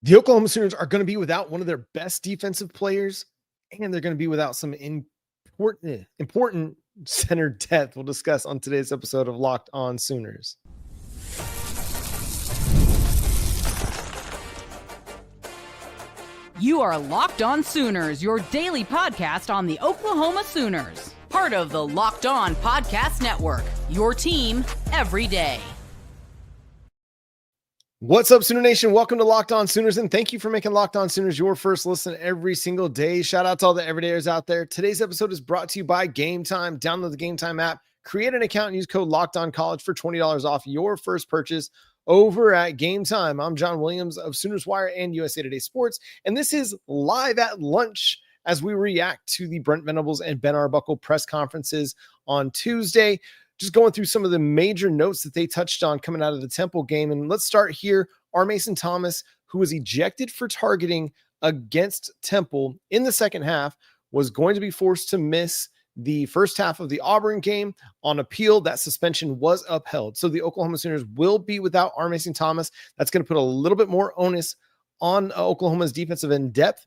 The Oklahoma Sooners are going to be without one of their best defensive players, and they're going to be without some important center depth. We'll discuss on today's episode of Locked On Sooners. You are Locked On Sooners, your daily podcast on the Oklahoma Sooners. Part of the Locked On Podcast Network, your team every day. What's up, Sooner Nation? Welcome to Locked On Sooners, and thank you for making Locked On Sooners your first listen every single day. Shout out to all the everydayers out there. Today's episode is brought to you by Game Time. Download the Game Time app, create an account, and use code LOCKEDONCollege for $20 off your first purchase over at Game Time. I'm John Williams of Sooners Wire and USA Today Sports, and this is Live at Lunch as we react to the Brent Venables and Ben Arbuckle press conferences on Tuesday. Just going through some of the major notes that they touched on coming out of the Temple game. And let's start here. Mason Thomas, who was ejected for targeting against Temple in the second half, was going to be forced to miss the first half of the Auburn game. On appeal, that suspension was upheld. So the Oklahoma Sooners will be without Mason Thomas. That's going to put a little bit more onus on Oklahoma's defensive end depth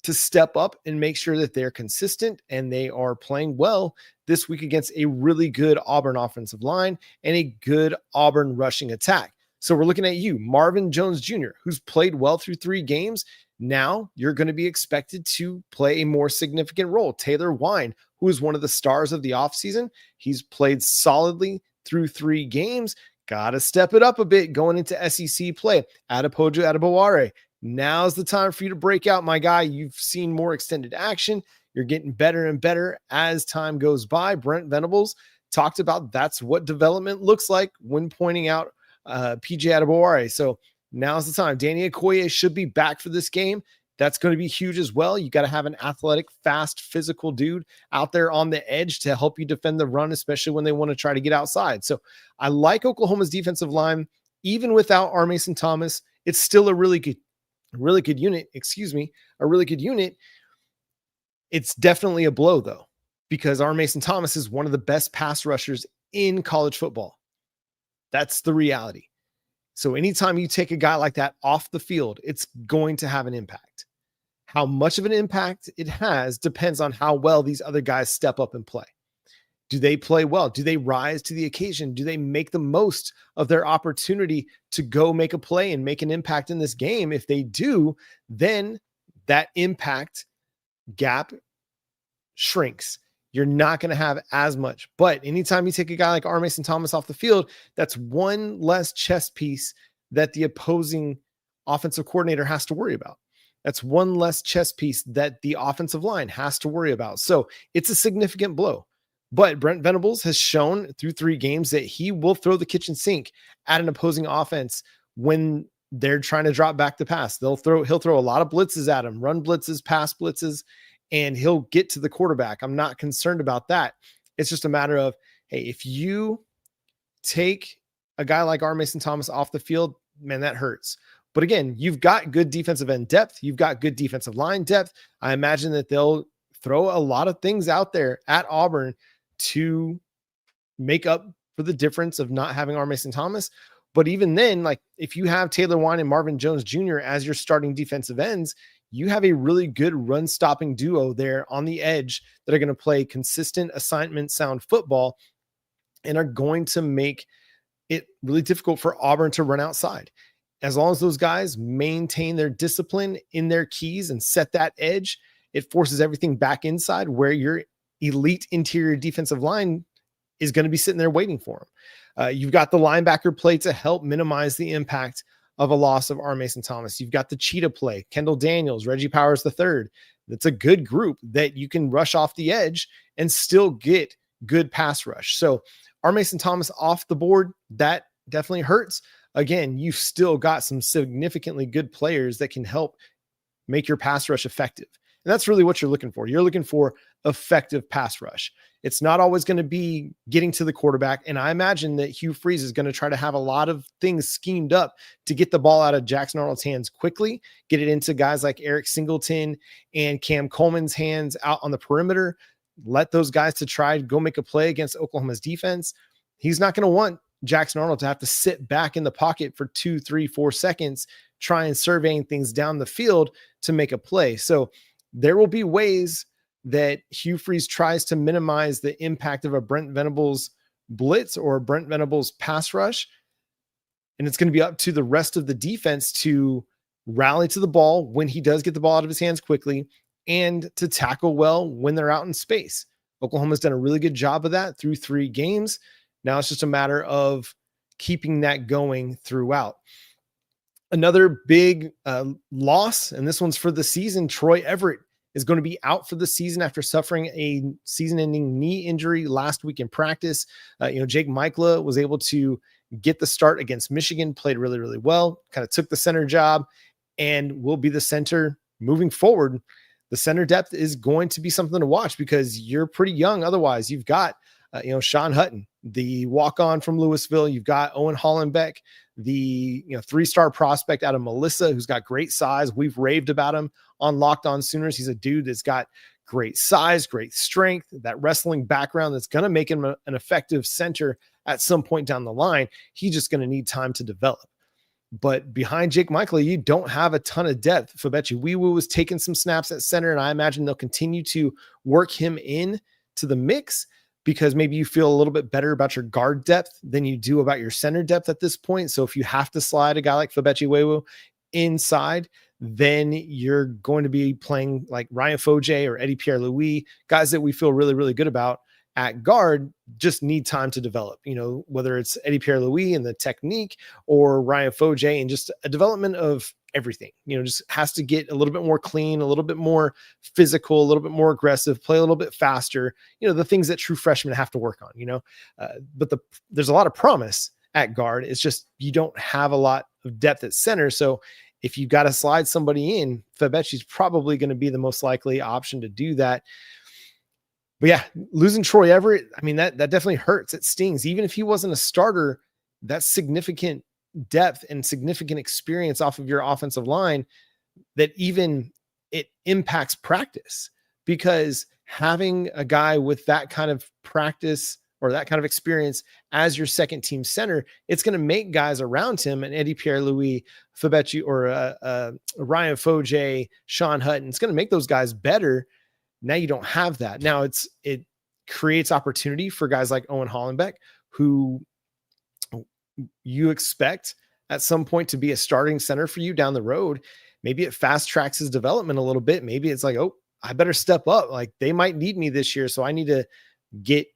to step up and make sure that they're consistent and they are playing well this week against a really good Auburn offensive line and a good Auburn rushing attack. So we're looking at you, Marvin Jones Jr., who's played well through 3 games. Now you're going to be expected to play a more significant role. Taylor Wine, who is one of the stars of the offseason, he's played solidly through 3 games. Got to step it up a bit going into SEC play. Adepoju Adebaware, now's the time for you to break out, my guy. You've seen more extended action. You're getting better and better as time goes by. Brent Venables talked about that's what development looks like when pointing out PJ Adebaware. So now's the time. Danny Okoye should be back for this game. That's going to be huge as well. You got to have an athletic, fast, physical dude out there on the edge to help you defend the run, especially when they want to try to get outside. So I like Oklahoma's defensive line. Even without Mason Thomas, it's still a really good unit. A really good unit. It's definitely a blow, though, because Mason Thomas is one of the best pass rushers in college football. That's the reality. So anytime you take a guy like that off the field, it's going to have an impact. How much of an impact it has depends on how well these other guys step up and play. Do they play well? Do they rise to the occasion? Do they make the most of their opportunity to go make a play and make an impact in this game? If they do, then that impact gap shrinks. You're not going to have as much. But anytime you take a guy like Mason Thomas off the field, that's one less chess piece that the opposing offensive coordinator has to worry about. That's one less chess piece that the offensive line has to worry about. So it's a significant blow. But Brent Venables has shown through 3 games that he will throw the kitchen sink at an opposing offense when they're trying to drop back the pass. He'll throw a lot of blitzes at him, run blitzes, pass blitzes, and he'll get to the quarterback. I'm not concerned about that. It's just a matter of, hey, if you take a guy like Mason Thomas off the field, man, that hurts. But again, you've got good defensive end depth. You've got good defensive line depth. I imagine that they'll throw a lot of things out there at Auburn to make up for the difference of not having Mason Thomas. But even then, like if you have Taylor Wine and Marvin Jones Jr. as your starting defensive ends, you have a really good run stopping duo there on the edge that are going to play consistent assignment sound football and are going to make it really difficult for Auburn to run outside. As long as those guys maintain their discipline in their keys and set that edge, it forces everything back inside where your elite interior defensive line is going to be sitting there waiting for them. You've got the linebacker play to help minimize the impact of a loss of Mason Thomas. You've got the cheetah play, Kendall Daniels, Reggie Powers III. That's a good group that you can rush off the edge and still get good pass rush. So Mason Thomas off the board, that definitely hurts. Again, you've still got some significantly good players that can help make your pass rush effective. And that's really what you're looking for. You're looking for effective pass rush. It's not always going to be getting to the quarterback. And I imagine that Hugh Freeze is going to try to have a lot of things schemed up to get the ball out of Jackson Arnold's hands quickly, get it into guys like Eric Singleton and Cam Coleman's hands out on the perimeter, let those guys to try to go make a play against Oklahoma's defense. He's not going to want Jackson Arnold to have to sit back in the pocket for 2, 3, 4 seconds, try and surveying things down the field to make a play. So there will be ways that Hugh Freeze tries to minimize the impact of a Brent Venables blitz or a Brent Venables pass rush. And it's going to be up to the rest of the defense to rally to the ball when he does get the ball out of his hands quickly and to tackle well when they're out in space. Oklahoma's done a really good job of that through 3 games. Now it's just a matter of keeping that going throughout. Another big loss, and this one's for the season, Troy Everett is going to be out for the season after suffering a season-ending knee injury last week in practice. Jake Michael was able to get the start against Michigan, played really, really well, kind of took the center job, and will be the center moving forward. The center depth is going to be something to watch because you're pretty young. Otherwise, you've got, Sean Hutton, the walk-on from Louisville. You've got Owen Hollenbeck, the 3-star prospect out of Melissa, who's got great size. We've raved about him on Locked On Sooners. He's a dude that's got great size, great strength, that wrestling background that's going to make him an effective center at some point down the line. He's just going to need time to develop. But behind Jake Michael, you don't have a ton of depth. Fabechi Wiwu was taking some snaps at center, and I imagine they'll continue to work him in to the mix because maybe you feel a little bit better about your guard depth than you do about your center depth at this point. So if you have to slide a guy like Fabechi Wiwu inside, then you're going to be playing like Ryan Foje or Eddie Pierre-Louis, guys that we feel really, really good about at guard, just need time to develop, whether it's Eddie Pierre-Louis and the technique or Ryan Foje and just a development of everything, just has to get a little bit more clean, a little bit more physical, a little bit more aggressive, play a little bit faster, the things that true freshmen have to work on, but there's a lot of promise at guard. It's just, you don't have a lot of depth at center. So if you got to slide somebody in, Fabechi's probably going to be the most likely option to do that. But yeah, losing Troy Everett, that definitely hurts. It stings. Even if he wasn't a starter, that's significant depth and significant experience off of your offensive line that even it impacts practice, because having a guy with that kind of practice or that kind of experience as your second team center, it's going to make guys around him, and Eddie Pierre-Louis, Fabechi, or Ryan Foje, Sean Hutton, it's going to make those guys better. Now you don't have that. Now it creates opportunity for guys like Owen Hollenbeck, who you expect at some point to be a starting center for you down the road. Maybe it fast tracks his development a little bit. Maybe it's like, oh, I better step up. Like, they might need me this year, so I need to get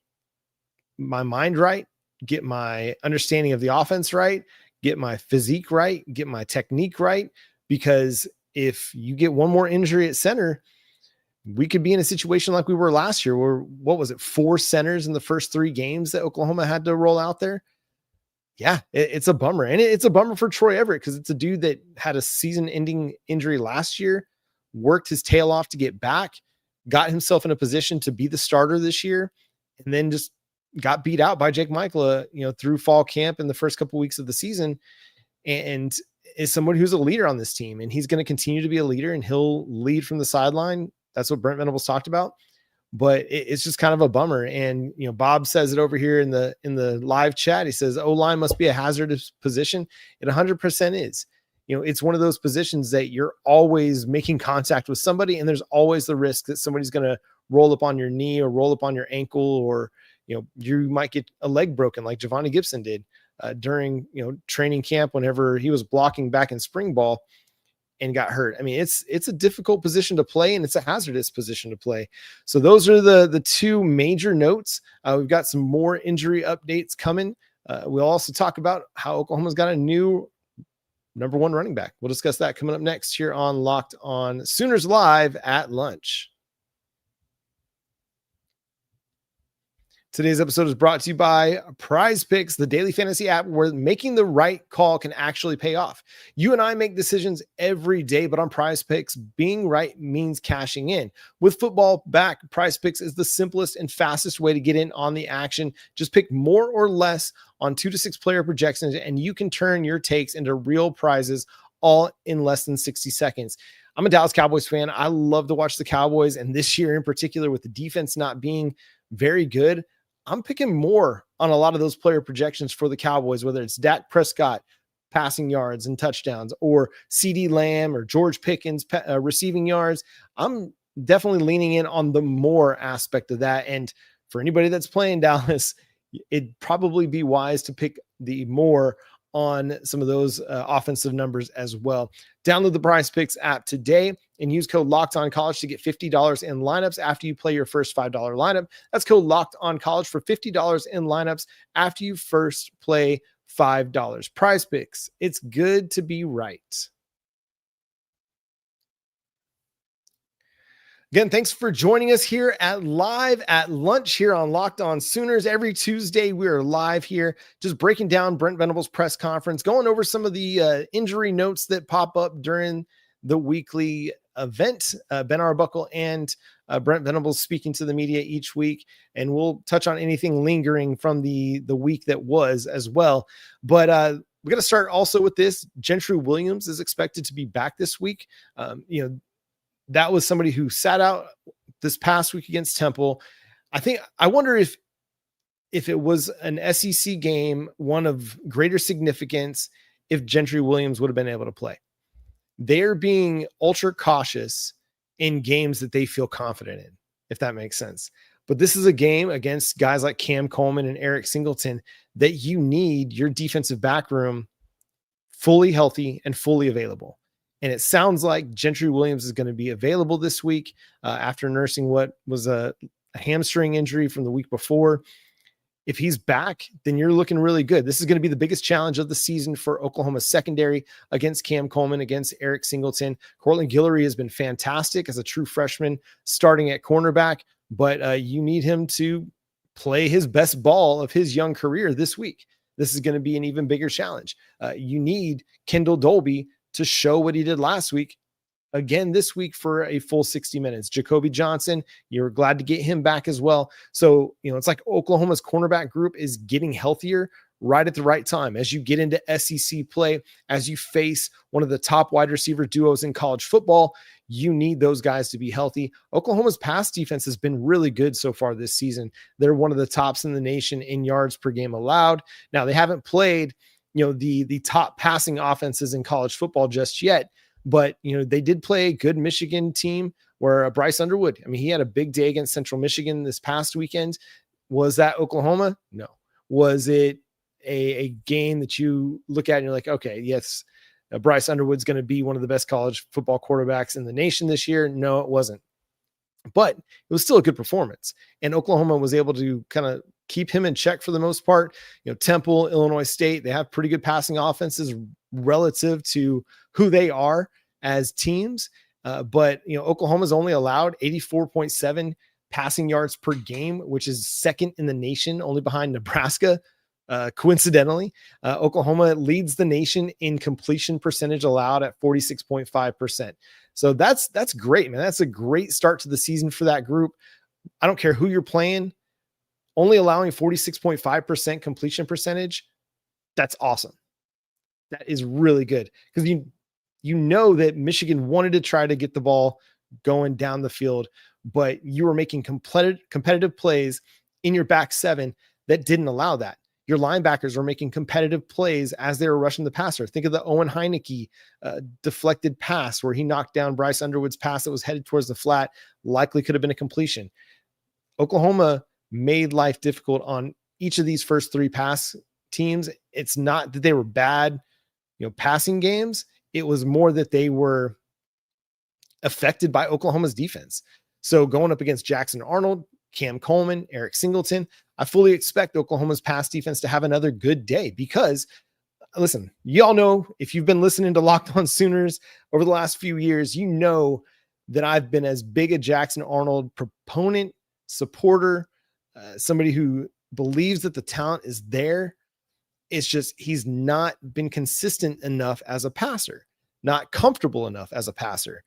my mind right, get my understanding of the offense right, get my physique right, get my technique right. Because if you get one more injury at center, we could be in a situation like we were last year where, 4 centers in the first 3 games that Oklahoma had to roll out there. Yeah, it's a bummer. And it's a bummer for Troy Everett because it's a dude that had a season-ending injury last year, worked his tail off to get back, got himself in a position to be the starter this year, and then just got beat out by Jake Michael, through fall camp in the first couple weeks of the season, and is someone who's a leader on this team. And he's going to continue to be a leader, and he'll lead from the sideline. That's what Brent Venables talked about. But it's just kind of a bummer. And, Bob says it over here in the live chat. He says, O-line must be a hazardous position. It 100% is. It's one of those positions that you're always making contact with somebody, and there's always the risk that somebody's going to roll up on your knee or roll up on your ankle, or, you might get a leg broken like Javonnie Gibson did during, training camp whenever he was blocking back in spring ball and got hurt. It's a difficult position to play, and it's a hazardous position to play. So those are the 2 major notes. We've got some more injury updates coming. We'll also talk about how Oklahoma's got a new number 1 running back. We'll discuss that coming up next here on Locked On Sooners Live at lunch. Today's episode is brought to you by Prize Picks, the daily fantasy app where making the right call can actually pay off. You and I make decisions every day, but on Prize Picks, being right means cashing in. With football back, Prize Picks is the simplest and fastest way to get in on the action. Just pick more or less on 2 to 6 player projections, and you can turn your takes into real prizes all in less than 60 seconds. I'm a Dallas Cowboys fan. I love to watch the Cowboys, and this year in particular, with the defense not being very good, I'm picking more on a lot of those player projections for the Cowboys, whether it's Dak Prescott passing yards and touchdowns, or CD Lamb or George Pickens receiving yards. I'm definitely leaning in on the more aspect of that. And for anybody that's playing Dallas, it'd probably be wise to pick the more on some of those offensive numbers as well. Download the Prize Picks app today and use code LOCKEDONCollege to get $50 in lineups after you play your first $5 lineup. That's code LOCKEDONCollege for $50 in lineups after you first play $5. Prize Picks. It's good to be right. Again, thanks for joining us here at Live at Lunch here on Locked On Sooners. Every Tuesday, we are live here, just breaking down Brent Venables' press conference, going over some of the injury notes that pop up during the weekly event. Ben Arbuckle and Brent Venables speaking to the media each week, and we'll touch on anything lingering from the week that was as well. But we're going to start also with this. Gentry Williams is expected to be back this week. That was somebody who sat out this past week against Temple. I wonder if it was an SEC game, one of greater significance, if Gentry Williams would have been able to play. They're being ultra cautious in games that they feel confident in, if that makes sense. But this is a game against guys like Cam Coleman and Eric Singleton that you need your defensive back room fully healthy and fully available. And it sounds like Gentry Williams is going to be available this week after nursing what was a hamstring injury from the week before. If he's back, then you're looking really good. This is going to be the biggest challenge of the season for Oklahoma's secondary against Cam Coleman, against Eric Singleton. Cortland Guillory has been fantastic as a true freshman starting at cornerback, but you need him to play his best ball of his young career this week. This is going to be an even bigger challenge. You need Kendall Dolby to show what he did last week again this week for a full 60 minutes. Jacoby Johnson, you're glad to get him back as well. So, it's like Oklahoma's cornerback group is getting healthier right at the right time. As you get into SEC play, as you face one of the top wide receiver duos in college football, you need those guys to be healthy. Oklahoma's pass defense has been really good so far this season. They're one of the tops in the nation in yards per game allowed. Now, they haven't played the top passing offenses in college football just yet, but they did play a good Michigan team where Bryce Underwood, he had a big day against Central Michigan this past weekend. Was that Oklahoma? No. Was it a game that you look at and you're like, okay, yes, Bryce Underwood's going to be one of the best college football quarterbacks in the nation this year? No, it wasn't. But it was still a good performance. And Oklahoma was able to kind of keep him in check for the most part. Temple, Illinois State, they have pretty good passing offenses relative to who they are as teams. But Oklahoma's only allowed 84.7 passing yards per game, which is second in the nation, only behind Nebraska. Coincidentally, Oklahoma leads the nation in completion percentage allowed at 46.5%. So that's great, man. That's a great start to the season for that group. I don't care who you're playing, only allowing 46.5% completion percentage. That's awesome. That is really good because you know that Michigan wanted to try to get the ball going down the field, but you were making competitive plays in your back seven that didn't allow that. Your linebackers were making competitive plays as they were rushing the passer. Think of the Owen Heineke deflected pass where he knocked down Bryce Underwood's pass that was headed towards the flat, likely could have been a completion. Oklahoma made life difficult on each of these first three pass teams. It's not that they were bad, passing games. It was more that they were affected by Oklahoma's defense. So going up against Jackson Arnold, Cam Coleman, Eric Singleton, I fully expect Oklahoma's pass defense to have another good day because, listen, y'all know if you've been listening to Locked On Sooners over the last few years, you know that I've been as big a Jackson Arnold proponent, supporter, somebody who believes that the talent is there. It's just he's not been consistent enough as a passer, not comfortable enough as a passer.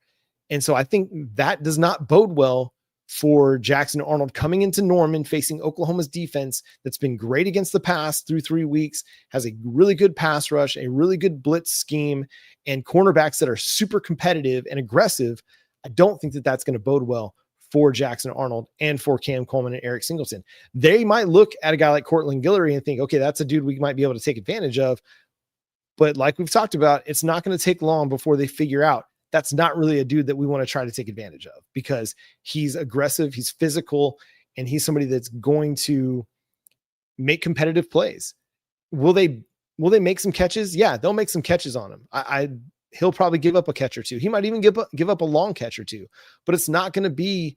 And so I think that does not bode well for Jackson Arnold coming into Norman, facing Oklahoma's defense that's been great against the pass through 3 weeks, has a really good pass rush, a really good blitz scheme, and cornerbacks that are super competitive and aggressive. I don't think that that's going to bode well for Jackson Arnold and for Cam Coleman and Eric Singleton. They might look at a guy like Cortland Guillory and think, okay, that's a dude we might be able to take advantage of. But like we've talked about, it's not going to take long before they figure out that's not really a dude that we want to try to take advantage of, because he's aggressive, he's physical, and he's somebody that's going to make competitive plays. Will they make some catches? Yeah, they'll make some catches on him. He'll probably give up a catch or two. He might even give up a long catch or two, but it's not going to be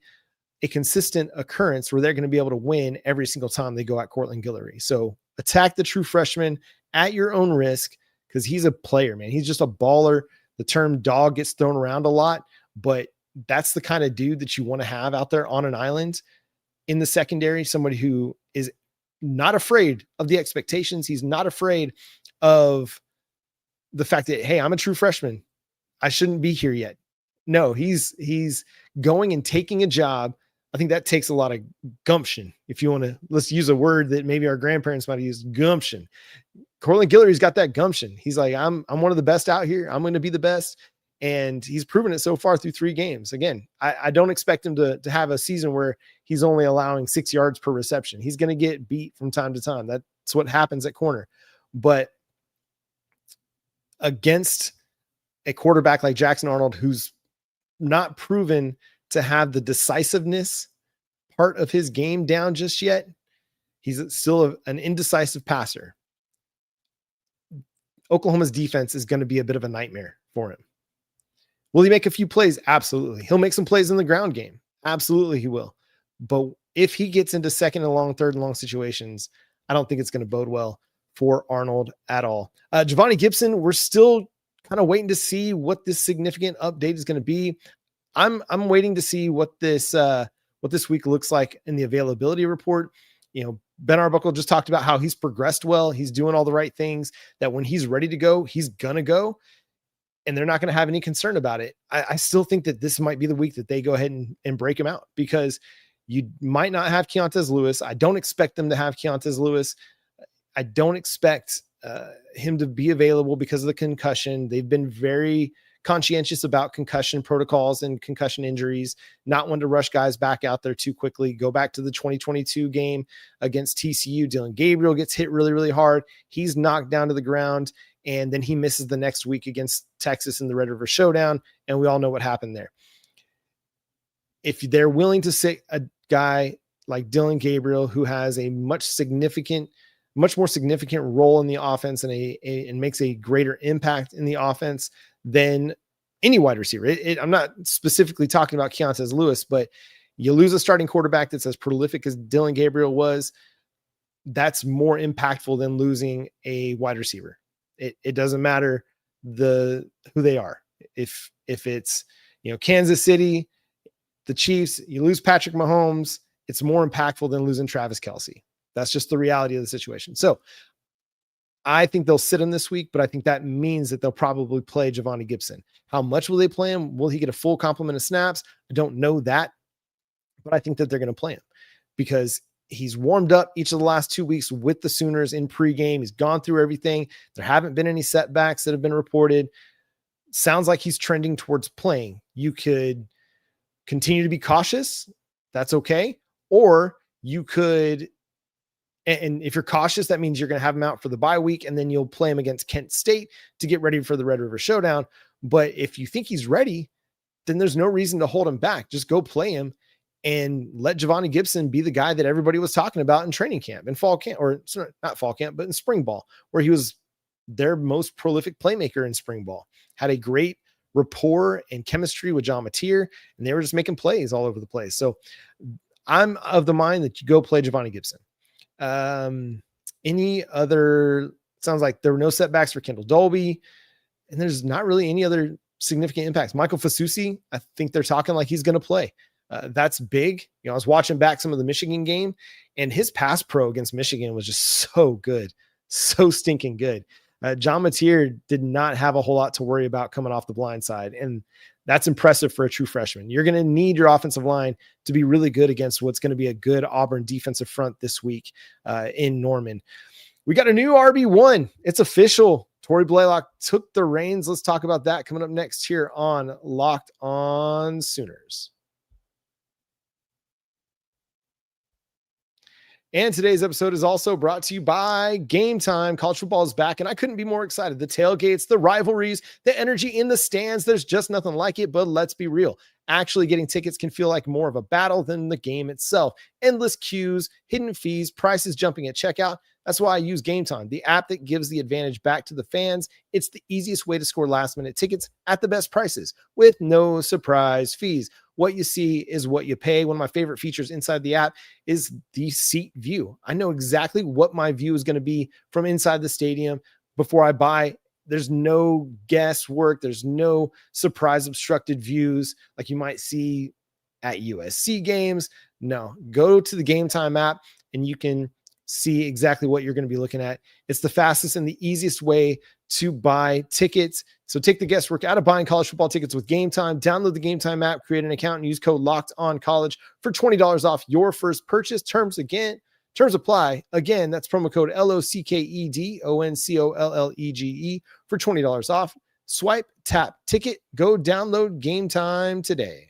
a consistent occurrence where they're going to be able to win every single time they go at Cortland Guillory. So attack the true freshman at your own risk, because he's a player, man. He's just a baller. The term dog gets thrown around a lot, but that's the kind of dude that you want to have out there on an island in the secondary. Somebody who is not afraid of the expectations. He's not afraid of the fact that, hey, I'm a true freshman, I shouldn't be here yet. No, he's going and taking a job. I think that takes a lot of gumption. If you want to, let's use a word that maybe our grandparents might have used, gumption. Cortland Guillory's got that gumption. He's like, I'm one of the best out here. I'm going to be the best. And he's proven it so far through 3 games. Again, I don't expect him to have a season where he's only allowing 6 yards per reception. He's going to get beat from time to time. That's what happens at corner. But against a quarterback like Jackson Arnold, who's not proven to have the decisiveness part of his game down just yet, he's still an indecisive passer. Oklahoma's defense is going to be a bit of a nightmare for him. Will he make a few plays? Absolutely. He'll make some plays in the ground game. Absolutely he will. But if he gets into second and long, third and long situations, I don't think it's going to bode well for Arnold at all. Javonnie Gibson, we're still kind of waiting to see what this significant update is going to be. I'm waiting to see what this week looks like in the availability report. Ben Arbuckle just talked about how he's progressed well. He's doing all the right things, that when he's ready to go, he's going to go, and they're not going to have any concern about it. I still think that this might be the week that they go ahead and break him out, because you might not have Keontez Lewis. I don't expect them to have Keontez Lewis. I don't expect him to be available because of the concussion. They've been very conscientious about concussion protocols and concussion injuries, not one to rush guys back out there too quickly. Go back to the 2022 game against TCU. Dillon Gabriel gets hit really, really hard. He's knocked down to the ground, and then he misses the next week against Texas in the Red River Showdown, and we all know what happened there. If they're willing to sit a guy like Dillon Gabriel, who has a much more significant role in the offense and makes a greater impact in the offense than any wide receiver. I'm not specifically talking about Keontez Lewis, but you lose a starting quarterback that's as prolific as Dillon Gabriel was. That's more impactful than losing a wide receiver. It doesn't matter who they are. If it's, Kansas City, the Chiefs, you lose Patrick Mahomes, it's more impactful than losing Travis Kelce. That's just the reality of the situation. So I think they'll sit him this week, but I think that means that they'll probably play Javonnie Gibson. How much will they play him? Will he get a full complement of snaps? I don't know that, but I think that they're going to play him because he's warmed up each of the last 2 weeks with the Sooners in pregame. He's gone through everything. There haven't been any setbacks that have been reported. Sounds like he's trending towards playing. You could continue to be cautious. That's okay. Or you could, and if you're cautious, that means you're going to have him out for the bye week, and then you'll play him against Kent State to get ready for the Red River Showdown. But if you think he's ready, then there's no reason to hold him back. Just go play him and let Javonnie Gibson be the guy that everybody was talking about in training camp, in fall camp, or not fall camp, but in spring ball, where he was their most prolific playmaker in spring ball. Had a great rapport and chemistry with John Mateer, and they were just making plays all over the place. So I'm of the mind that you go play Javonnie Gibson. Any other, sounds like there were no setbacks for Kendall Dolby, and there's not really any other significant impacts. Michael Fasusi, I think they're talking like he's going to play. That's big. I was watching back some of the Michigan game, and his pass pro against Michigan was just so good, so stinking good. John Mateer did not have a whole lot to worry about coming off the blind side, and that's impressive for a true freshman. You're going to need your offensive line to be really good against what's going to be a good Auburn defensive front this week in Norman. We got a new RB1. It's official. Torrey Blaylock took the reins. Let's talk about that coming up next here on Locked On Sooners. And today's episode is also brought to you by Game Time. College football is back, and I couldn't be more excited. The tailgates, the rivalries, the energy in the stands, there's just nothing like it. But let's be real. Actually getting tickets can feel like more of a battle than the game itself. Endless queues, hidden fees, prices jumping at checkout. That's why I use Game Time, the app that gives the advantage back to the fans. It's the easiest way to score last-minute tickets at the best prices with no surprise fees. What you see is what you pay. One of my favorite features inside the app is the seat view. I know exactly what my view is going to be from inside the stadium before I buy. There's no guesswork. There's no surprise obstructed views like you might see at USC games. No, go to the Game Time app and you can see exactly what you're going to be looking at. It's the fastest and the easiest way to buy tickets. So take the guesswork out of buying college football tickets with Game Time. Download the Game Time app, create an account, and use code LOCKEDONCollege for $20 off your first purchase. Terms apply. Again, that's promo code LOCKEDONCOLLEGE for $20 off. Swipe, tap, ticket, go download Game Time today.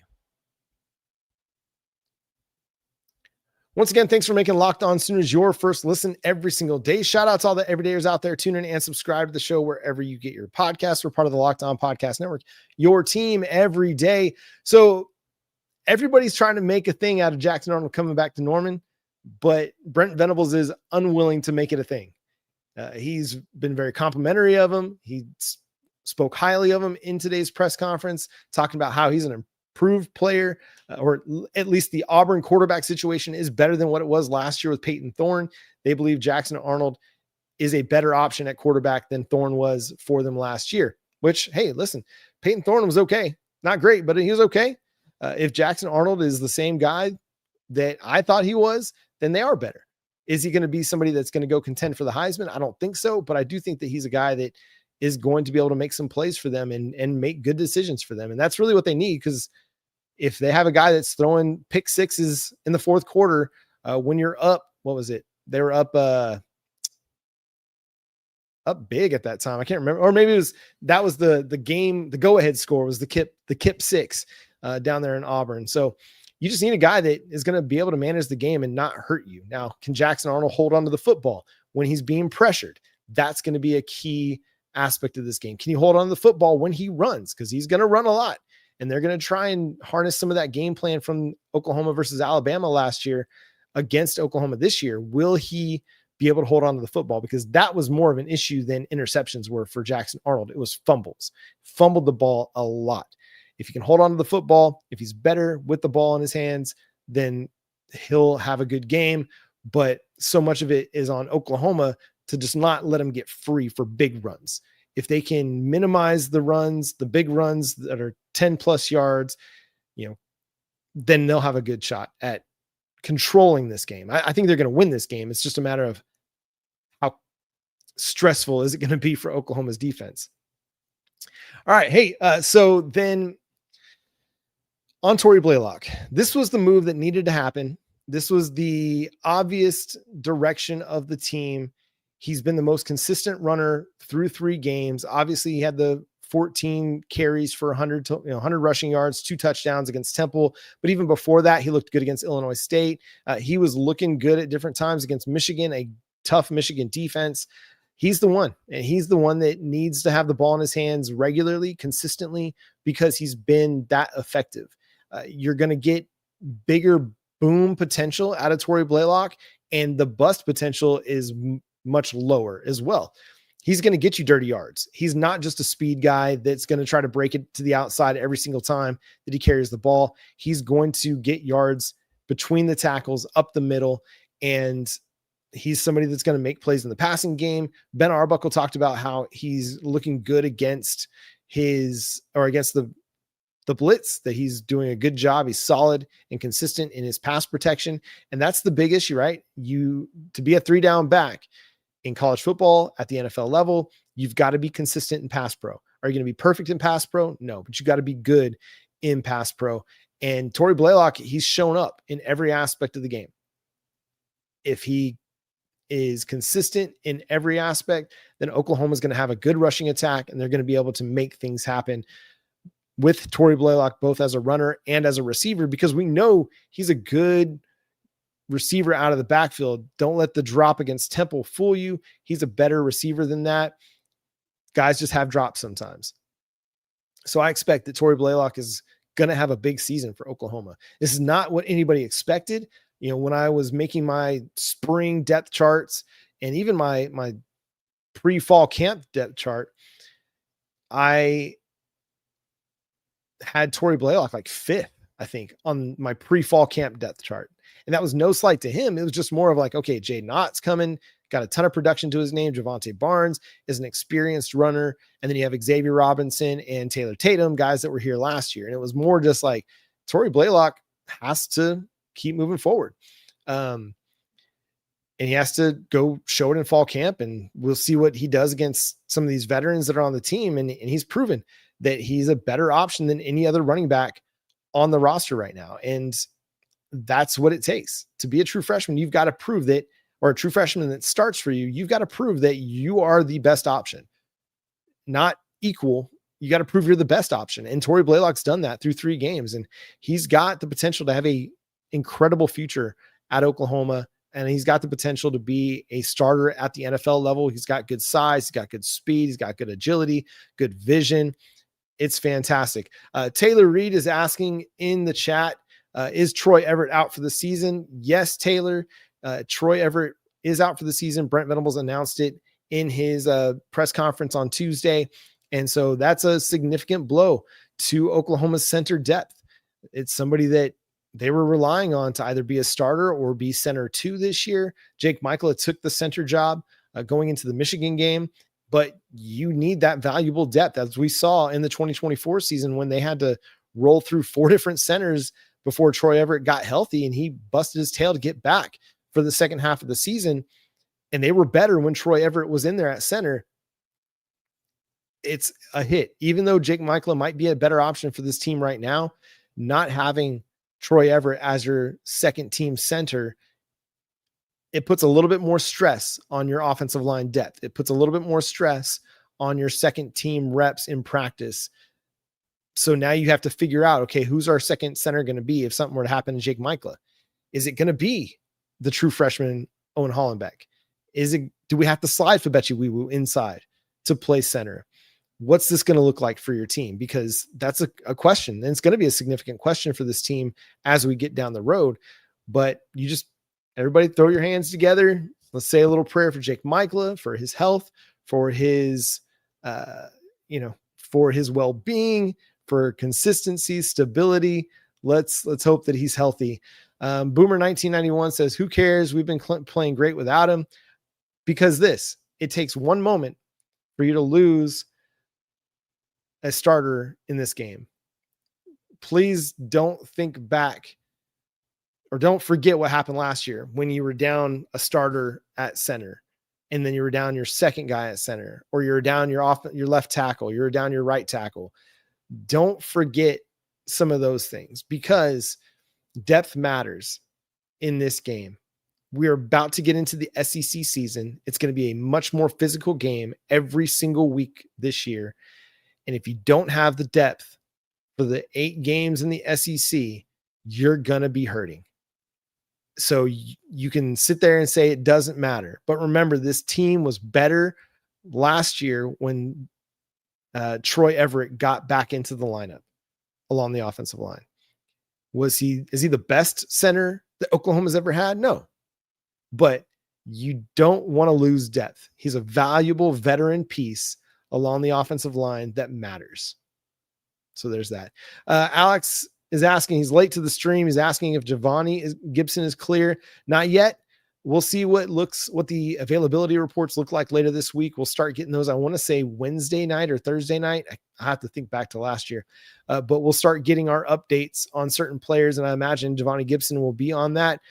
Once again, thanks for making Locked On Sooners your first listen every single day. Shout out to all the everydayers out there. Tune in and subscribe to the show wherever you get your podcasts. We're part of the Locked On Podcast Network, your team every day. So everybody's trying to make a thing out of Jackson Arnold coming back to Norman, but Brent Venables is unwilling to make it a thing. He's been very complimentary of him. He spoke highly of him in today's press conference, talking about how he's an improved player, or at least the Auburn quarterback situation is better than what it was last year with Peyton Thorne. They believe Jackson Arnold is a better option at quarterback than Thorne was for them last year, which, hey, listen, Peyton Thorne was okay. Not great, but he was okay. If Jackson Arnold is the same guy that I thought he was, then they are better. Is he going to be somebody that's going to go contend for the Heisman? I don't think so, but I do think that he's a guy that is going to be able to make some plays for them and make good decisions for them. And that's really what they need, because if they have a guy that's throwing pick sixes in the fourth quarter, when you're up, what was it? They were up big at that time. I can't remember, or maybe that was the game. The go ahead score was the Kip six down there in Auburn. So you just need a guy that is going to be able to manage the game and not hurt you. Now, can Jackson Arnold hold on to the football when he's being pressured? That's going to be a key aspect of this game. Can you hold on to the football when he runs? Because he's going to run a lot. And they're going to try and harness some of that game plan from Oklahoma versus Alabama last year against Oklahoma this year. Will he be able to hold on to the football? Because that was more of an issue than interceptions were for Jackson Arnold. It was fumbles. Fumbled the ball a lot. If he can hold on to the football, if he's better with the ball in his hands, then he'll have a good game. But so much of it is on Oklahoma to just not let him get free for big runs. If they can minimize the runs, the big runs that are 10 plus yards, then they'll have a good shot at controlling this game. I think they're going to win this game. It's just a matter of how stressful is it going to be for Oklahoma's defense. All right. Hey, so then on Tory Blaylock, this was the move that needed to happen. This was the obvious direction of the team. He's been the most consistent runner through 3 games. Obviously, he had the 14 carries for 100 rushing yards, 2 touchdowns against Temple. But even before that, he looked good against Illinois State. He was looking good at different times against Michigan, a tough Michigan defense. He's the one, and he's the one that needs to have the ball in his hands regularly, consistently, because he's been that effective. You're going to get bigger boom potential out of Tory Blaylock, and the bust potential is much lower as well. He's going to get you dirty yards. He's not just a speed guy that's going to try to break it to the outside every single time that he carries the ball. He's going to get yards between the tackles, up the middle, and he's somebody that's going to make plays in the passing game. Ben Arbuckle talked about how he's looking good against the blitz, that he's doing a good job. He's solid and consistent in his pass protection. And that's the big issue, right? To be a 3-down back in college football at the NFL level, you've got to be consistent in pass pro. Are you going to be perfect in pass pro? No, but you got to be good in pass pro. And Tory Blaylock, he's shown up in every aspect of the game. If he is consistent in every aspect, then Oklahoma is going to have a good rushing attack, and they're going to be able to make things happen with Tory Blaylock, both as a runner and as a receiver, because we know he's a good receiver out of the backfield. Don't let the drop against Temple fool you. He's a better receiver than that. Guys just have drops sometimes. So I expect that Torrey Blaylock is going to have a big season for Oklahoma. This is not what anybody expected. You know, when I was making my spring depth charts and even my pre-fall camp depth chart, I had Torrey Blaylock like 5th, I think, on my pre-fall camp depth chart. And that was no slight to him. It was just more of like, okay, Jaden Ott's coming, got a ton of production to his name. Javonte Barnes is an experienced runner. And then you have Xavier Robinson and Taylor Tatum, guys that were here last year. And it was more just like Torrey Blaylock has to keep moving forward. And he has to go show it in fall camp, and we'll see what he does against some of these veterans that are on the team. And he's proven that he's a better option than any other running back on the roster right now. And that's what it takes to be a true freshman. You've got to prove that, or a true freshman that starts for you, you've got to prove that you are the best option, not equal. You got to prove you're the best option. And Torrey Blaylock's done that through 3 games, and he's got the potential to have a incredible future at Oklahoma. And he's got the potential to be a starter at the NFL level. He's got good size. He's got good speed. He's got good agility, good vision. It's fantastic. Taylor Reed is asking in the chat, is Troy Everett out for the season? Yes, Taylor. Troy Everett is out for the season. Brent Venables announced it in his press conference on Tuesday. And so that's a significant blow to Oklahoma's center depth. It's somebody that they were relying on to either be a starter or be center 2 this year. Jake Michael took the center job going into the Michigan game, but you need that valuable depth, as we saw in the 2024 season when they had to roll through 4 different centers before Troy Everett got healthy, and he busted his tail to get back for the second half of the season. And they were better when Troy Everett was in there at center. It's a hit. Even though Jake Michael might be a better option for this team right now, not having Troy Everett as your second team center, it puts a little bit more stress on your offensive line depth. It puts a little bit more stress on your second team reps in practice. So now you have to figure out, okay, who's our second center going to be if something were to happen to Jake Michael? Is it going to be the true freshman Owen Hollenbeck? Do we have to slide Fabechi Wiwu inside to play center? What's this going to look like for your team? Because that's a question, and it's going to be a significant question for this team as we get down the road. But everybody throw your hands together. Let's say a little prayer for Jake Michael, for his health, for his, for his well-being, for consistency, stability. Let's hope that he's healthy. Boomer 1991 says, who cares? We've been playing great without him. Because it takes one moment for you to lose a starter in this game. Please don't think back or don't forget what happened last year when you were down a starter at center, and then you were down your second guy at center, or you're down your left tackle, you're down your right tackle. Don't forget some of those things, because depth matters in this game. We're about to get into the SEC season. It's going to be a much more physical game every single week this year. And if you don't have the depth for the 8 games in the SEC, you're going to be hurting. So you can sit there and say it doesn't matter. But remember, this team was better last year when Troy Everett got back into the lineup along the offensive line. Is he the best center that Oklahoma's ever had? No. But you don't want to lose depth. He's a valuable veteran piece along the offensive line that matters. So there's that. Alex is asking, he's late to the stream. He's asking if Javonnie Gibson is clear. Not yet. We'll see what the availability reports look like later this week. We'll start getting those. I want to say Wednesday night or Thursday night. I have to think back to last year, but we'll start getting our updates on certain players. And I imagine Javonnie Gibson will be on that.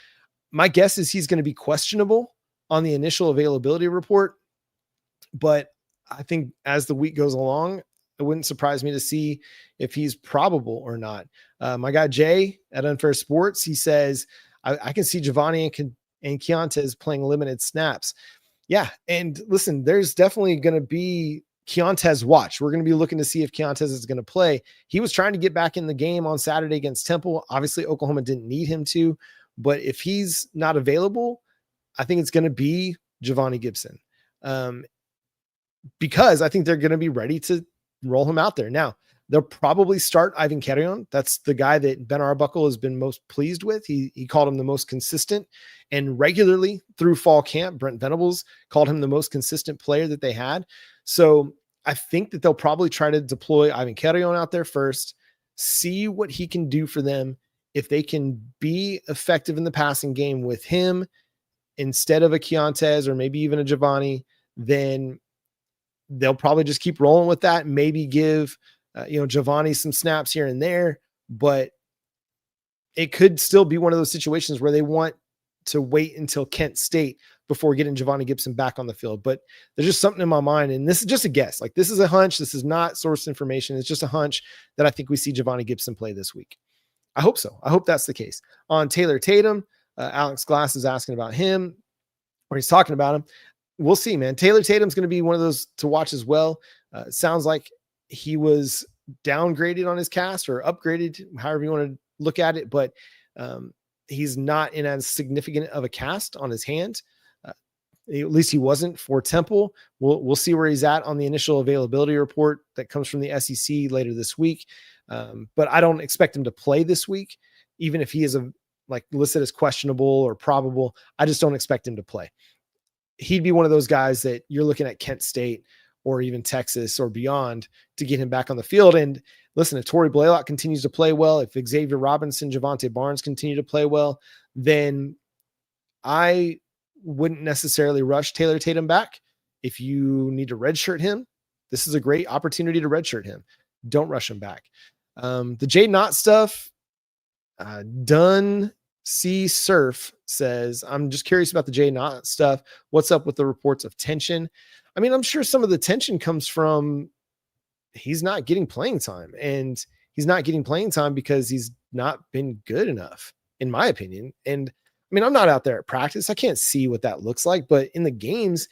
My guess is he's going to be questionable on the initial availability report, but I think as the week goes along, it wouldn't surprise me to see if he's probable or not. My guy Jay at Unfair Sports, he says, I can see Javonnie and Keontez playing limited snaps. Yeah. And listen, there's definitely going to be Keontez watch. We're going to be looking to see if Keontez is going to play. He was trying to get back in the game on Saturday against Temple. Obviously, Oklahoma didn't need him to, But if he's not available, I think it's going to be Javonnie Gibson, because I think they're going to be ready to roll him out there. Now, they'll probably start Ivan Carrion. That's the guy that Ben Arbuckle has been most pleased with. He called him the most consistent, and regularly through fall camp, Brent Venables called him the most consistent player that they had. So I think that they'll probably try to deploy Ivan Carrion out there first, see what he can do for them. If they can be effective in the passing game with him instead of a Keontez or maybe even a Javonnie, then they'll probably just keep rolling with that. Maybe give Javonnie some snaps here and there, but it could still be one of those situations where they want to wait until Kent State before getting Javonnie Gibson back on the field. But there's just something in my mind, and this is just a guess. Like, this is a hunch. This is not sourced information. It's just a hunch that I think we see Javonnie Gibson play this week. I hope so. I hope that's the case. On Taylor Tatum, Alex Glass is asking about him, or he's talking about him. We'll see, man. Taylor Tatum's going to be one of those to watch as well. It sounds like he was downgraded on his cast or upgraded, however you want to look at it, but he's not in as significant of a cast on his hand. At least he wasn't for Temple. We'll see where he's at on the initial availability report that comes from the SEC later this week. But I don't expect him to play this week, even if he is listed as questionable or probable. I just don't expect him to play. He'd be one of those guys that you're looking at Kent State or even Texas or beyond to get him back on the field. And listen, if Torrey Blaylock continues to play well, if Xavier Robinson, Javonte Barnes continue to play well, then I wouldn't necessarily rush Taylor Tatum back. If you need to redshirt him, this is a great opportunity to redshirt him. Don't rush him back. The Jay Knott stuff, done. C Surf says, I'm just curious about the Jay Knott stuff. What's up with the reports of tension? I mean, I'm sure some of the tension comes from he's not getting playing time, and he's not getting playing time because he's not been good enough, in my opinion. And I mean, I'm not out there at practice. I can't see what that looks like, but in the games,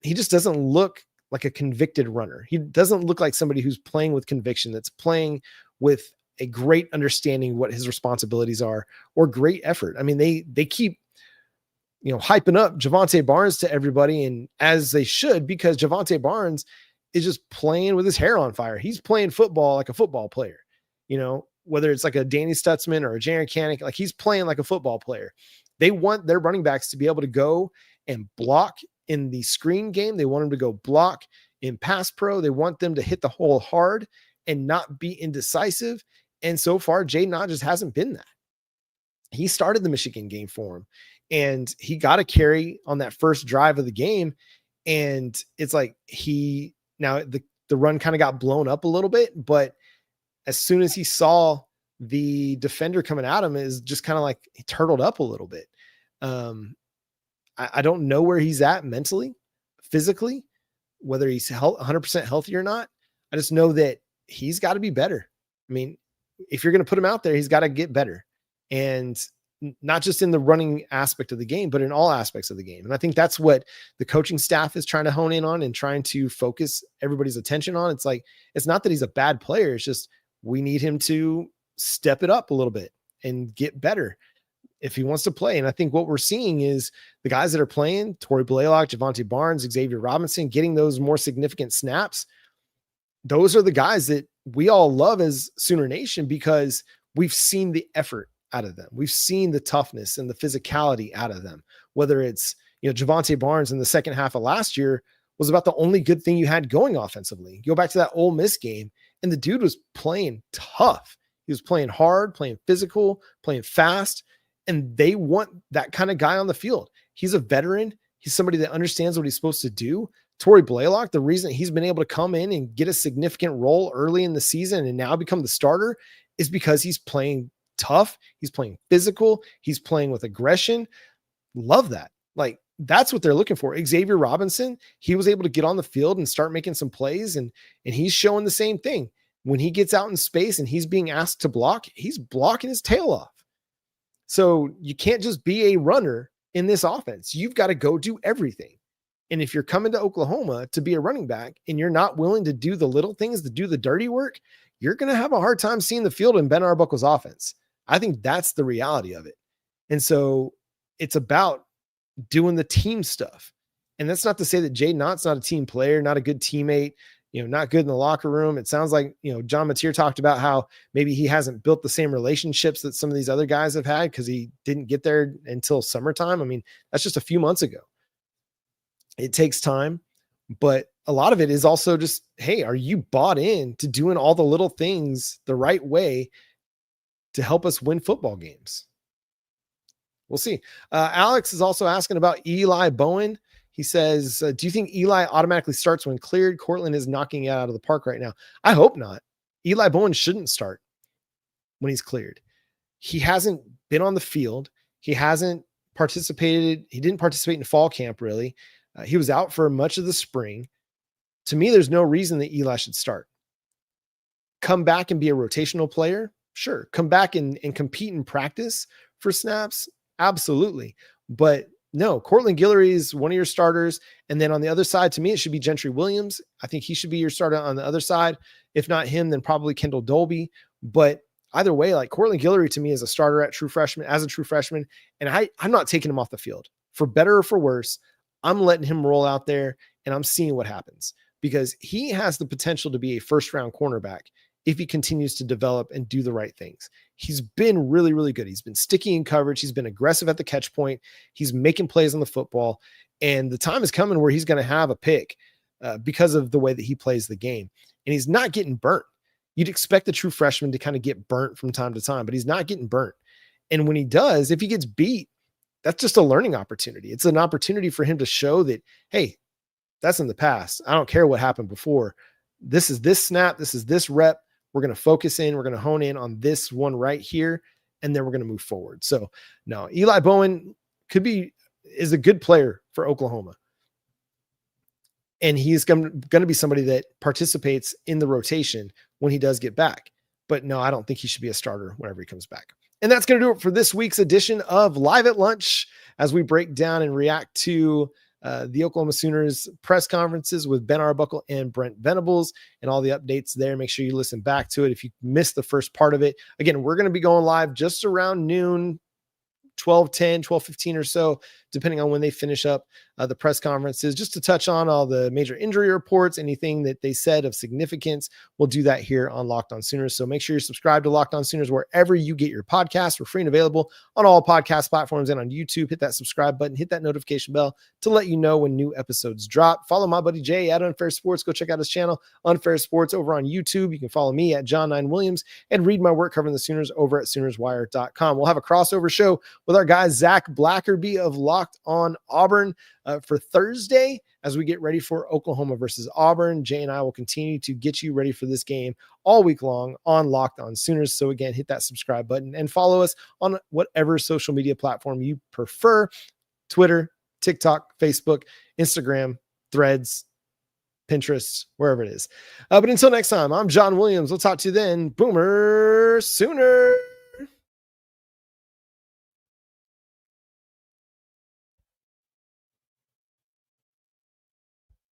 he just doesn't look like a convicted runner. He doesn't look like somebody who's playing with conviction, that's playing with a great understanding what his responsibilities are, or great effort. I mean, they keep, hyping up Javonte Barnes to everybody, and as they should, because Javonte Barnes is just playing with his hair on fire. He's playing football like a football player, whether it's like a Danny Stutzman or a Jared Canick, like he's playing like a football player. They want their running backs to be able to go and block in the screen game. They want them to go block in pass pro. They want them to hit the hole hard and not be indecisive. And so far, Jay Knott just hasn't been that. He started the Michigan game for him, and he got a carry on that first drive of the game. And it's like the run kind of got blown up a little bit, but as soon as he saw the defender coming at him, is just kind of like he turtled up a little bit. I don't know where he's at mentally, physically, whether he's 100% healthy or not. I just know that he's got to be better. I mean, if you're going to put him out there, he's got to get better, and not just in the running aspect of the game, but in all aspects of the game. And I think that's what the coaching staff is trying to hone in on and trying to focus everybody's attention on. It's like, it's not that he's a bad player. It's just, we need him to step it up a little bit and get better if he wants to play. And I think what we're seeing is the guys that are playing, Torrey Blaylock, Javonte Barnes, Xavier Robinson, getting those more significant snaps. Those are the guys that we all love as Sooner Nation, because we've seen the effort out of them. We've seen the toughness and the physicality out of them. Whether it's, Javonte Barnes in the second half of last year was about the only good thing you had going offensively. Go back to that Ole Miss game, and the dude was playing tough. He was playing hard, playing physical, playing fast, and they want that kind of guy on the field. He's a veteran. He's somebody that understands what he's supposed to do. Torrey Blaylock, the reason he's been able to come in and get a significant role early in the season and now become the starter is because he's playing tough. He's playing physical. He's playing with aggression. Love that. Like, that's what they're looking for. Xavier Robinson, he was able to get on the field and start making some plays, and he's showing the same thing. When he gets out in space and he's being asked to block, he's blocking his tail off. So you can't just be a runner in this offense. You've got to go do everything. And if you're coming to Oklahoma to be a running back and you're not willing to do the little things, to do the dirty work, you're going to have a hard time seeing the field in Ben Arbuckle's offense. I think that's the reality of it. And so it's about doing the team stuff. And that's not to say that Jay Nott's not a team player, not a good teammate, not good in the locker room. It sounds like, John Mateer talked about how maybe he hasn't built the same relationships that some of these other guys have had because he didn't get there until summertime. I mean, that's just a few months ago. It takes time, but a lot of it is also just, hey, are you bought in to doing all the little things the right way to help us win football games? We'll see. Alex is also asking about Eli Bowen. He says, do you think Eli automatically starts when cleared? Cortland is knocking it out of the park right now. I hope not. Eli Bowen shouldn't start when he's cleared. He hasn't been on the field. He hasn't participated. He didn't participate in fall camp, really. He was out for much of the spring. To me, there's no reason that Eli should start. Come back and be a rotational player? Sure. Come back and compete in practice for snaps? Absolutely. But no, Cortland Guillory is one of your starters. And then on the other side, to me, it should be Gentry Williams. I think he should be your starter on the other side. If not him, then probably Kendall Dolby. But either way, like Cortland Guillory to me is a starter as a true freshman. And I'm not taking him off the field for better or for worse. I'm letting him roll out there and I'm seeing what happens because he has the potential to be a first-round cornerback if he continues to develop and do the right things. He's been really, really good. He's been sticky in coverage. He's been aggressive at the catch point. He's making plays on the football. And the time is coming where he's going to have a pick because of the way that he plays the game. And he's not getting burnt. You'd expect the true freshman to kind of get burnt from time to time, but he's not getting burnt. And when he does, if he gets beat, that's just a learning opportunity. It's an opportunity for him to show that, hey, that's in the past. I don't care what happened before. This is this snap. This is this rep. We're going to focus in. We're going to hone in on this one right here, and then we're going to move forward. So no, Eli Bowen is a good player for Oklahoma. And he's going to be somebody that participates in the rotation when he does get back. But no, I don't think he should be a starter whenever he comes back. And that's going to do it for this week's edition of Live at Lunch as we break down and react to the Oklahoma Sooners press conferences with Ben Arbuckle and Brent Venables and all the updates there. Make sure you listen back to it if you missed the first part of it. Again, we're going to be going live just around noon, 12:10, 12:15 or so, depending on when they finish up the press conferences, just to touch on all the major injury reports, anything that they said of significance. We'll do that here on Locked On Sooners. So make sure you're subscribed to Locked On Sooners wherever you get your podcasts. We're free and available on all podcast platforms and on YouTube. Hit that subscribe button, hit that notification bell to let you know when new episodes drop. Follow my buddy Jay at Unfair Sports. Go check out his channel, Unfair Sports, over on YouTube. You can follow me at John9Williams and read my work covering the Sooners over at SoonersWire.com. We'll have a crossover show with our guy Zach Blackerby of Locked On Auburn for Thursday as we get ready for Oklahoma versus Auburn. Jay and I will continue to get you ready for this game all week long on Locked On Sooners. So again, hit that subscribe button and follow us on whatever social media platform you prefer: Twitter, TikTok, Facebook, Instagram, Threads, Pinterest, wherever it is. But until next time, I'm John Williams. We'll talk to you then. Boomer Sooner.